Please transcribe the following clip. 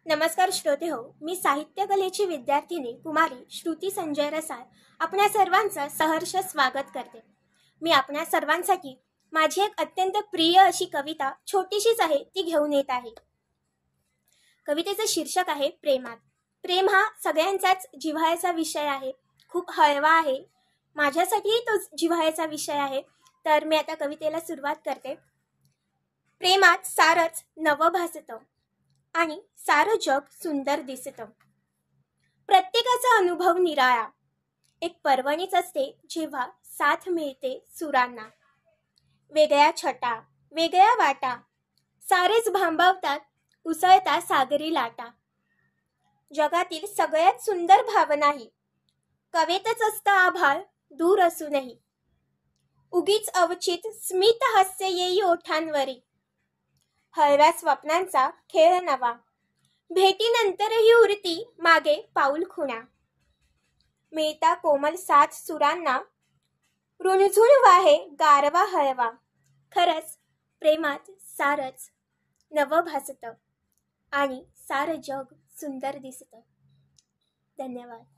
नमस्कार श्रोते हो, मी साहित्य कलेची विद्यार्थिनी कुमारी श्रुती संजय रसाळ आपणा सर्वांचं सहर्ष स्वागत करते। मी आपणा सर्वांसाठी माझी एक अत्यंत प्रिय अशी कविता छोटीशीच आहे ती घेऊन येत आहे। कवितेचं शीर्षक आहे प्रेमात। प्रेम हा सगळ्यांचाच जिव्हाळ्याचा विषय आहे, खूप हळवा आहे, माझ्यासाठीही तो जिव्हाळ्याचा विषय आहे। तर मी आता कवितेला सुरुवात करते। प्रेमात सारच नवं भासतं आणि सारं जग सुंदर दिसतं। प्रत्येकाचा अनुभव निराळा, एक पर्वणीच असते जेव्हा साथ मिळते सुरांना। वेगळ्या छटा, वेगळ्या वाटा, सारेच भांबावतात उसळता सागरी लाटा। जगातील सगळ्यात सुंदर भावना ही कवेतच असतं आभाळ दूर असूनही। उगीच अवचित स्मित हास्य येई ओठांवरी, हळव्या स्वप्नांचा खेळ नवा, भेटीनंतरही उरती मागे पाऊल खुणा। मिळता कोमल साथ सुरांना, रुणझुण वाहे गारवा हळवा। खरंच प्रेमात सारच नवं भासतं आणि सारं जग सुंदर दिसतं। धन्यवाद।